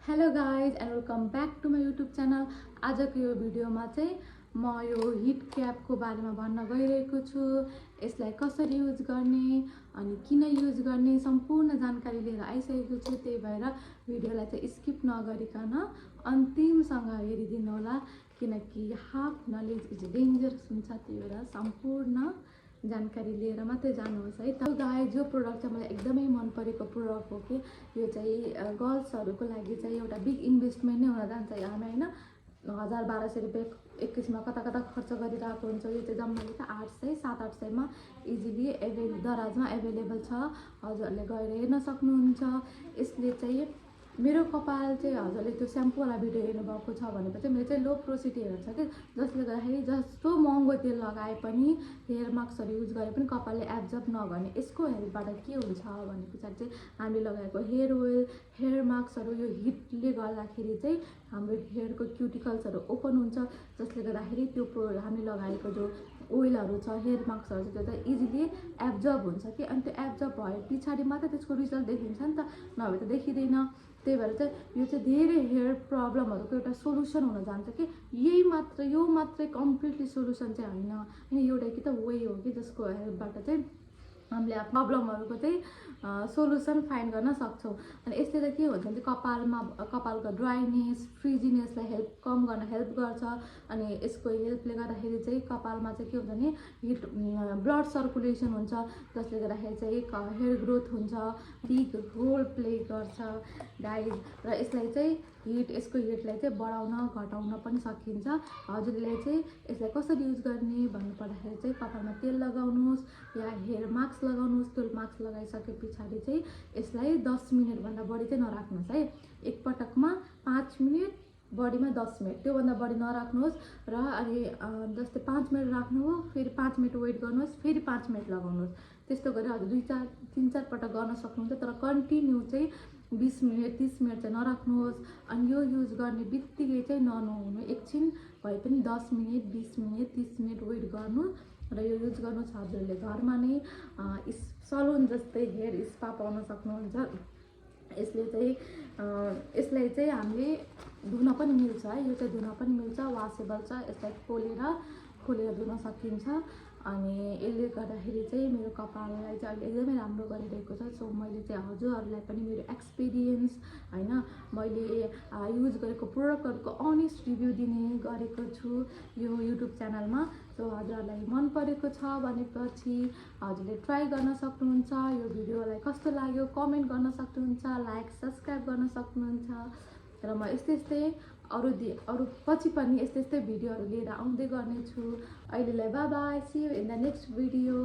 Hello guys and welcome back to my YouTube channel. आजको यो भिडियोमा चाहिँ म यो हिट क्यापको बारेमा भन्न गइरहेको छु। यसलाई कसरी युज गर्ने अनि किन युज गर्ने सम्पूर्ण जानकारी लिएर आइसकेको छु। त्यही भएर भिडियोलाई चाहिँ स्किप नगरिकन अन्तिमसँग हेरिदिनु होला, किनकि हाफ नलेज इज डेन्जरस हुन्छ। त्यही भएर सम्पूर्ण जानकारी लिएर मात्रै जानुहोस् है। त गाइज यो प्रोडक्ट चाहिँ मलाई एकदमै मन परेको प्रोडक्ट हो कि यो चाहिँ गर्ल्सहरूको लागि चाहिँ एउटा बिग इन्भेस्टमेन्ट नै हुन जान्छ। हामी होइन 1000-1200 रुपियाँ एक किसिममा कता कता खर्च गरिरहेको हुन्छ। यो चाहिँ जम्माले त 700-800मा इजिली दराजमा एभाइलेबल छ। हजुरहरूले गएर हेर्न सक्नुहुन्छ। यसले चाहिँ मेरो कपाल चाहिँ हजुरले त्यो स्याम्पूवाला भिडियो हेर्नुभएको छ भनेपछि मेरो चाहिँ लो पोरोसिटी हेयर छ कि, जसले गर्दाखेरि जस्तो महँगो तेल लगाए पनि हेयर मास्कहरू युज गरे पनि कपालले एब्जर्ब नगर्ने। यसको हेल्पबाट के हुन्छ भने पछाडि चाहिँ हामीले लगाएको हेयर ओइल हेयर मास्कहरू यो हिटले गर्दाखेरि चाहिँ हाम्रो हेयरको क्युटिकल्सहरू ओपन हुन्छ, जसले गर्दाखेरि त्यो हामीले लगाएको जो ओइलहरू छ हेयर मास्कहरू छ त्यो त इजिली एब्जर्ब हुन्छ कि, अनि त्यो एब्जर्ब भए पछाडि मात्रै त्यसको रिजल्ट देखिन्छ नि त, नभए त देखिँदैन। त्यही भएर चाहिँ यो चाहिँ धेरै हेयर प्रब्लमहरूको एउटा सोल्युसन हुन जान्छ कि, यो मात्रै कम्प्लिटली सोल्युसन चाहिँ होइन होइन, एउटा कि त वे हो कि जसको हेल्पबाट चाहिँ हामीले प्रब्लमहरूको चाहिँ सोल्युसन फाइन्ड गर्न सक्छौँ। अनि यसले त के हुन्छ भने कपालको ड्राइनेस फ्रिजिनेसलाई कम गर्न हेल्प गर्छ। अनि यसको हेल्पले गर्दाखेरि चाहिँ कपालमा चाहिँ के हुन्छ भने हिट ब्लड सर्कुलेसन हुन्छ, जसले गर्दाखेरि चाहिँ हेयर ग्रोथ हुन्छ, बिग रोल प्ले गर्छ गाइज। र यसलाई चाहिँ यसको हिटलाई चाहिँ बढाउन घटाउन पनि सकिन्छ। हजुरले चाहिँ यसलाई कसरी युज गर्ने भन्नुपर्दाखेरि चाहिँ कपालमा तेल लगाउनुहोस् या हेयर मास्क लगाउनुहोस्। त्यो मास्क लगाइसके पछाडि चाहिँ यसलाई 10 मिनटभन्दा बढी चाहिँ नराख्नुहोस् है। एकपटकमा 5 मिनट, बढीमा 10 मिनट, त्योभन्दा बढी नराख्नुहोस्। र अनि जस्तै 5 मिनट राख्नु हो, फेरि 5 मिनट वेट गर्नुहोस्, फेरि 5 मिनट लगाउनुहोस्। त्यस्तो गरेर हजुर 3-4 पटक गर्न सक्नुहुन्छ। तर कन्टिन्यू चाहिँ 20 मिनट 30 मिनट चाहिँ नराख्नुहोस्। अनि यो युज गर्ने बित्तिकै चाहिँ ननुहाउनु, एकछिन भए पनि 10 मिनट 20 मिनट 30 मिनट वेट गर्नु र यो युज गर्नु छ। हजुरले घरमा नै सलुन जस्तै हेयर स्पा पाउन सक्नुहुन्छ। यसलाई चाहिँ हामीले धुन पनि मिल्छ है। यो चाहिँ धुन पनि मिल्छ, वासेबल छ। यसलाई खोलेर धुन सकिन्छ। अनि यसले गर्दाखेरि चाहिँ मेरो कपाललाई चाहिँ अहिले एकदमै राम्रो गरिरहेको छ। सो मैले चाहिँ हजुरहरूलाई पनि मेरो एक्सपिरियन्स होइन, मैले युज गरेको प्रोडक्टहरूको अनेस्ट रिभ्यू दिने गरेको छु यो युट्युब च्यानलमा। सो हजुरहरूलाई मन परेको छ भनेपछि हजुरले ट्राई गर्न सक्नुहुन्छ। यो भिडियोलाई कस्तो लाग्यो कमेन्ट गर्न सक्नुहुन्छ, लाइक सब्सक्राइब गर्न सक्नुहुन्छ। र म यस्तै अरू पछि पनि यस्तै भिडियोहरू लिएर आउँदै गर्नेछु। अहिलेलाई bye bye, see you in the next video.